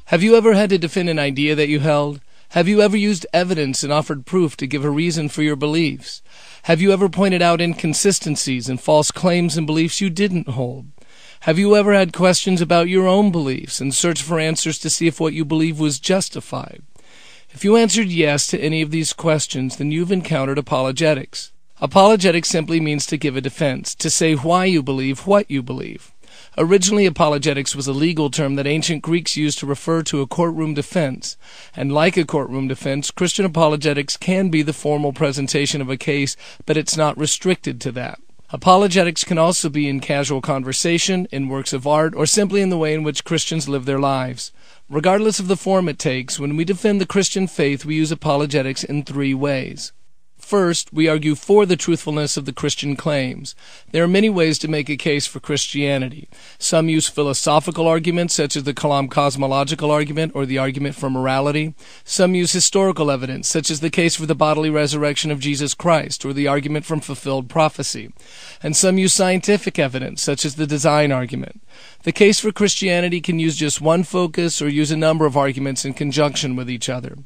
Have you ever had to defend an idea that you held? Have you ever used evidence and offered proof to give a reason for your beliefs? Have you ever pointed out inconsistencies and false claims and beliefs you didn't hold? Have you ever had questions about your own beliefs and searched for answers to see if what you believe was justified? If you answered yes to any of these questions, then you've encountered apologetics. Apologetics simply means to give a defense, to say why you believe what you believe. Originally, apologetics was a legal term that ancient Greeks used to refer to a courtroom defense. And like a courtroom defense, Christian apologetics can be the formal presentation of a case, but it's not restricted to that. Apologetics can also be in casual conversation, in works of art, or simply in the way in which Christians live their lives. Regardless of the form it takes, when we defend the Christian faith, we use apologetics in 3 ways. First, we argue for the truthfulness of the Christian claims. There are many ways to make a case for Christianity. Some use philosophical arguments, such as the Kalam cosmological argument or the argument for morality. Some use historical evidence, such as the case for the bodily resurrection of Jesus Christ or the argument from fulfilled prophecy. And some use scientific evidence, such as the design argument. The case for Christianity can use just one focus or use a number of arguments in conjunction with each other.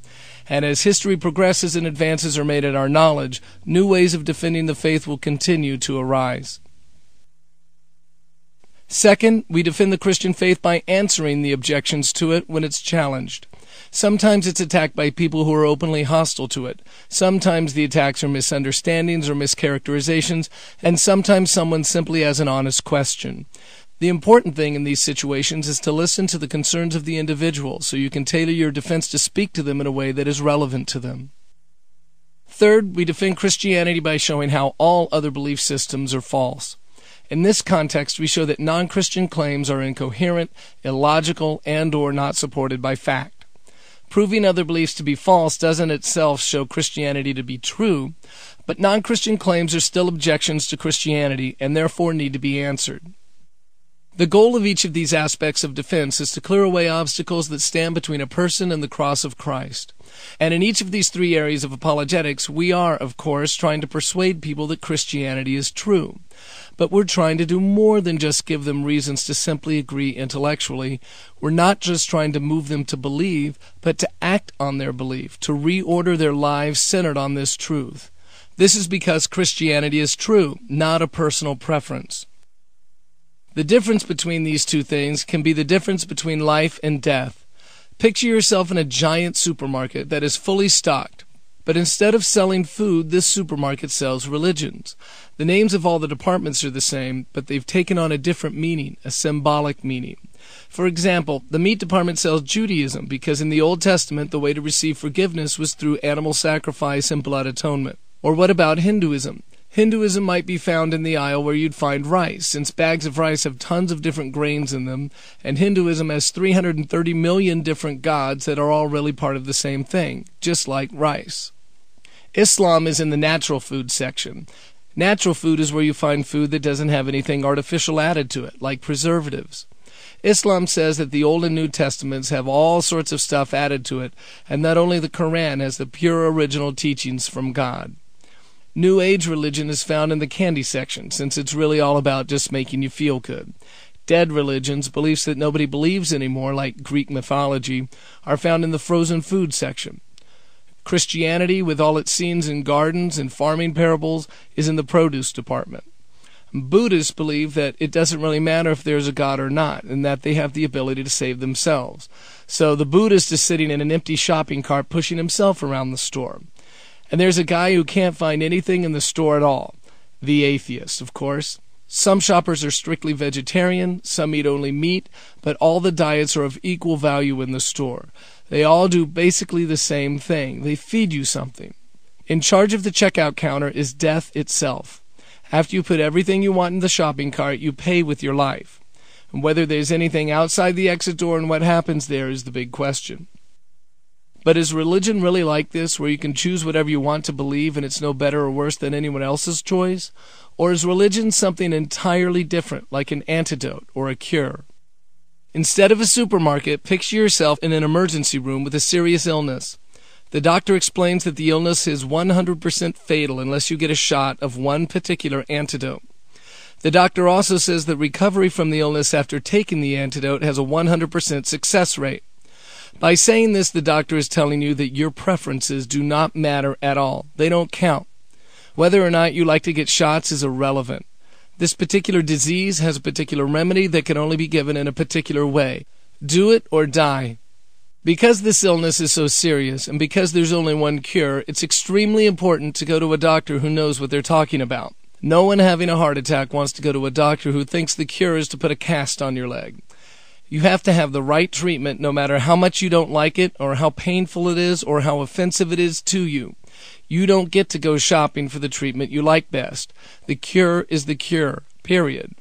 And as history progresses and advances are made in our knowledge, new ways of defending the faith will continue to arise. Second, we defend the Christian faith by answering the objections to it when it's challenged. Sometimes it's attacked by people who are openly hostile to it. Sometimes the attacks are misunderstandings or mischaracterizations, and sometimes someone simply has an honest question. The important thing in these situations is to listen to the concerns of the individual so you can tailor your defense to speak to them in a way that is relevant to them. Third, we defend Christianity by showing how all other belief systems are false. In this context, we show that non-Christian claims are incoherent, illogical, and/or not supported by fact. Proving other beliefs to be false doesn't itself show Christianity to be true, but non-Christian claims are still objections to Christianity and therefore need to be answered. The goal of each of these aspects of defense is to clear away obstacles that stand between a person and the cross of Christ. And in each of these 3 areas of apologetics, we are, of course, trying to persuade people that Christianity is true. But we're trying to do more than just give them reasons to simply agree intellectually. We're not just trying to move them to believe, but to act on their belief, to reorder their lives centered on this truth. This is because Christianity is true, not a personal preference. The difference between these 2 things can be the difference between life and death. Picture yourself in a giant supermarket that is fully stocked, but instead of selling food, this supermarket sells religions. The names of all the departments are the same, but they've taken on a different meaning, a symbolic meaning. For example, the meat department sells Judaism because in the Old Testament the way to receive forgiveness was through animal sacrifice and blood atonement. Or what about Hinduism? Hinduism might be found in the aisle where you'd find rice, since bags of rice have tons of different grains in them, and Hinduism has 330 million different gods that are all really part of the same thing, just like rice. Islam is in the natural food section. Natural food is where you find food that doesn't have anything artificial added to it, like preservatives. Islam says that the Old and New Testaments have all sorts of stuff added to it, and that only the Quran has the pure original teachings from God. New Age religion is found in the candy section, since it's really all about just making you feel good. Dead religions, beliefs that nobody believes anymore, like Greek mythology, are found in the frozen food section. Christianity, with all its scenes in gardens and farming parables, is in the produce department. Buddhists believe that it doesn't really matter if there's a God or not, and that they have the ability to save themselves. So the Buddhist is sitting in an empty shopping cart pushing himself around the store. And there's a guy who can't find anything in the store at all. The atheist, of course. Some shoppers are strictly vegetarian, some eat only meat, but all the diets are of equal value in the store. They all do basically the same thing. They feed you something. In charge of the checkout counter is death itself. After you put everything you want in the shopping cart, you pay with your life. And whether there's anything outside the exit door and what happens there is the big question. But is religion really like this, where you can choose whatever you want to believe and it's no better or worse than anyone else's choice? Or is religion something entirely different, like an antidote or a cure? Instead of a supermarket, picture yourself in an emergency room with a serious illness. The doctor explains that the illness is 100% fatal unless you get a shot of one particular antidote. The doctor also says that recovery from the illness after taking the antidote has a 100% success rate. By saying this, the doctor is telling you that your preferences do not matter at all. They don't count. Whether or not you like to get shots is irrelevant. This particular disease has a particular remedy that can only be given in a particular way. Do it or die. Because this illness is so serious, and because there's only one cure, it's extremely important to go to a doctor who knows what they're talking about. No one having a heart attack wants to go to a doctor who thinks the cure is to put a cast on your leg. You have to have the right treatment no matter how much you don't like it, or how painful it is, or how offensive it is to you. You don't get to go shopping for the treatment you like best. The cure is the cure, period.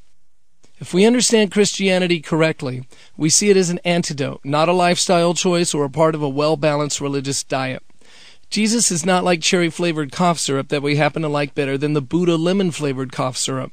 If we understand Christianity correctly, we see it as an antidote, not a lifestyle choice or a part of a well-balanced religious diet. Jesus is not like cherry-flavored cough syrup that we happen to like better than the Buddha lemon-flavored cough syrup.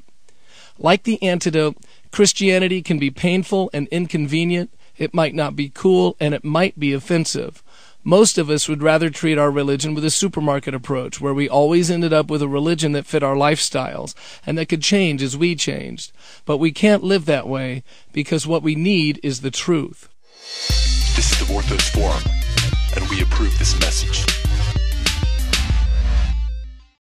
Like the antidote, Christianity can be painful and inconvenient, it might not be cool, and it might be offensive. Most of us would rather treat our religion with a supermarket approach, where we always ended up with a religion that fit our lifestyles, and that could change as we changed. But we can't live that way, because what we need is the truth. This is the Orthos Forum, and we approve this message.